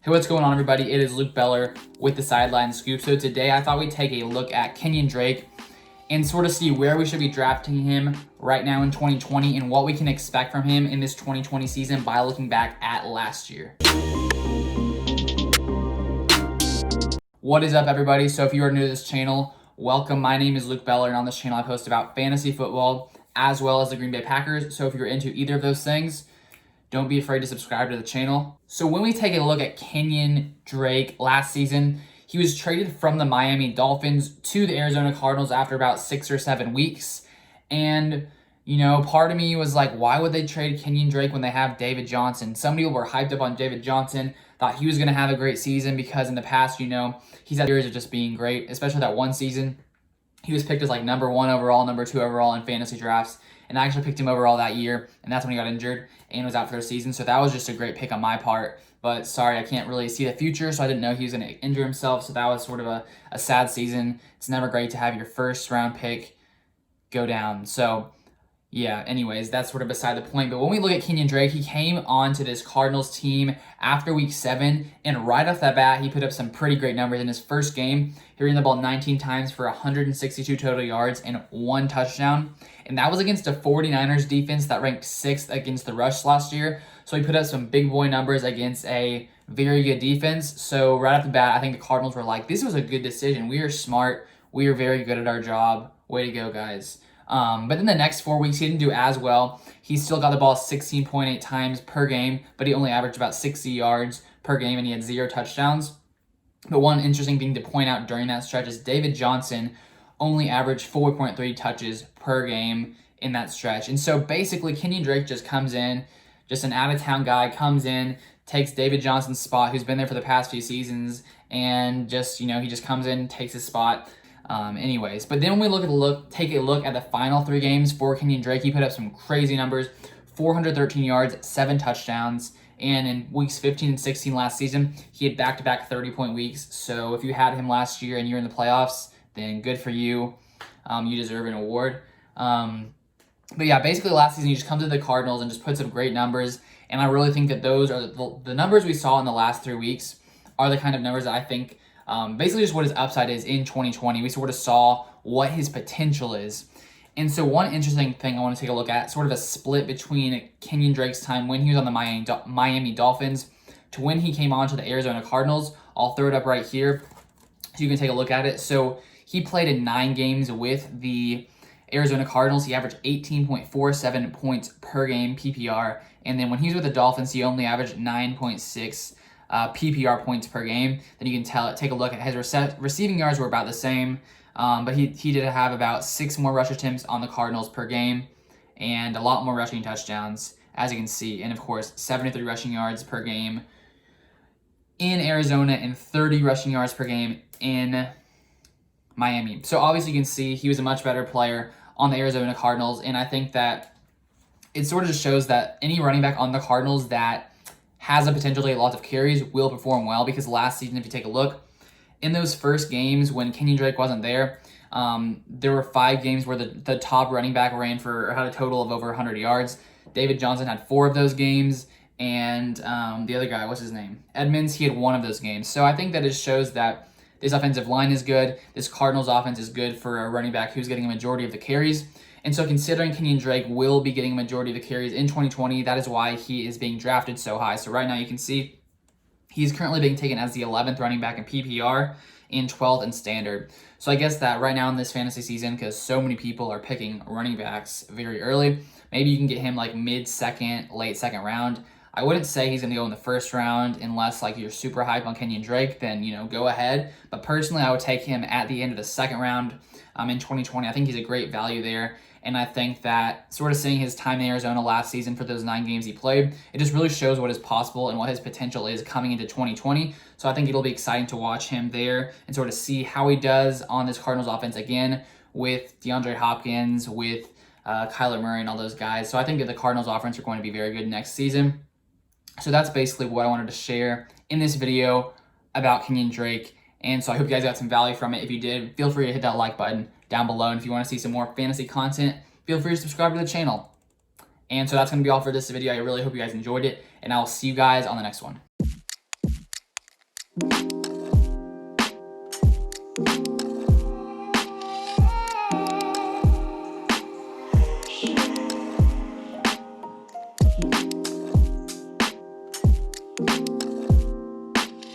Hey, what's going on, everybody? It is Luke Beller with the Sideline Scoop. So today I thought we'd take a look at Kenyan Drake and sort of see where we should be drafting him right now in 2020 and what we can expect from him in this 2020 season by looking back at last year. What is up, everybody? So if you are new to this channel, welcome. My name is Luke Beller, and on this channel I post about fantasy football as well as the Green Bay Packers. So if you're into either of those things, don't be afraid to subscribe to the channel. So when we take a look at Kenyan Drake last season, he was traded from the Miami Dolphins to the Arizona Cardinals after about 6 or 7 weeks. And, you know, part of me was like, why would they trade Kenyan Drake when they have David Johnson? Some people were hyped up on David Johnson, thought he was going to have a great season because in the past, you know, he's had years of just being great, especially that one season. He was picked as like number 1 overall, number 2 overall in fantasy drafts. And I actually picked him overall that year, and that's when he got injured and was out for the season. So that was just a great pick on my part. But sorry, I can't really see the future, so I didn't know he was going to injure himself. So that was sort of a sad season. It's never great to have your first round pick go down. So yeah, anyways, that's sort of beside the point. But when we look at Kenyan Drake, he came onto this Cardinals team after week 7, and right off that bat, he put up some pretty great numbers in his first game. He ran the ball 19 times for 162 total yards and 1 touchdown. And that was against a 49ers defense that ranked 6th against the rush last year. So he put up some big boy numbers against a very good defense. So right off the bat, I think the Cardinals were like, this was a good decision. We are smart. We are very good at our job. Way to go, guys. But then the next 4 weeks, he didn't do as well. He still got the ball 16.8 times per game, but he only averaged about 60 yards per game, and he had 0 touchdowns. But one interesting thing to point out during that stretch is David Johnson only averaged 4.3 touches per game in that stretch. And so basically, Kenyan Drake just comes in, just an out-of-town guy, comes in, takes David Johnson's spot, who's been there for the past few seasons, and just, you know, he just comes in, takes his spot. Anyways, but then when we take a look at the final 3 games for Kenyan Drake, he put up some crazy numbers: 413 yards, 7 touchdowns, and in weeks 15 and 16 last season, he had back-to-back 30-point weeks. So if you had him last year and you're in the playoffs, then good for you. You deserve an award. But yeah, basically last season he just comes to the Cardinals and just puts up great numbers, and I really think that those are the numbers we saw in the last 3 weeks are the kind of numbers that I think basically just what his upside is in 2020. We sort of saw what his potential is. And so one interesting thing I want to take a look at, sort of a split between Kenyan Drake's time when he was on the Miami Dolphins to when he came on to the Arizona Cardinals. I'll throw it up right here so you can take a look at it. So he played in 9 games with the Arizona Cardinals. He averaged 18.47 points per game PPR. And then when he was with the Dolphins, he only averaged 9.6 PPR points per game. Then you can take a look at his receiving yards were about the same, but he did have about 6 more rush attempts on the Cardinals per game and a lot more rushing touchdowns, as you can see. And of course, 73 rushing yards per game in Arizona and 30 rushing yards per game in Miami. So obviously you can see he was a much better player on the Arizona Cardinals, and I think that it sort of just shows that any running back on the Cardinals that has a potential to get lots of carries will perform well, because last season, if you take a look, in those first games when Kenyan Drake wasn't there, there were 5 games where the top running back had a total of over 100 yards. David Johnson had 4 of those games, and the other guy, what's his name? Edmonds, he had 1 of those games. So I think that it shows that this offensive line is good. This Cardinals offense is good for a running back who's getting a majority of the carries. And so considering Kenyan Drake will be getting a majority of the carries in 2020, that is why he is being drafted so high. So right now you can see he's currently being taken as the 11th running back in PPR and 12th in standard. So I guess that right now in this fantasy season, because so many people are picking running backs very early, maybe you can get him like mid-second, late second round. I wouldn't say he's going to go in the first round unless like you're super hype on Kenyan Drake, then, you know, go ahead. But personally, I would take him at the end of the second round in 2020. I think he's a great value there. And I think that sort of seeing his time in Arizona last season for those 9 games he played, it just really shows what is possible and what his potential is coming into 2020. So I think it'll be exciting to watch him there and sort of see how he does on this Cardinals offense again with DeAndre Hopkins, with Kyler Murray and all those guys. So I think that the Cardinals offense are going to be very good next season. So that's basically what I wanted to share in this video about Kenyan Drake. And so I hope you guys got some value from it. If you did, feel free to hit that like button down below. And if you want to see some more fantasy content, feel free to subscribe to the channel. And so that's going to be all for this video. I really hope you guys enjoyed it, and I'll see you guys on the next one. Bye.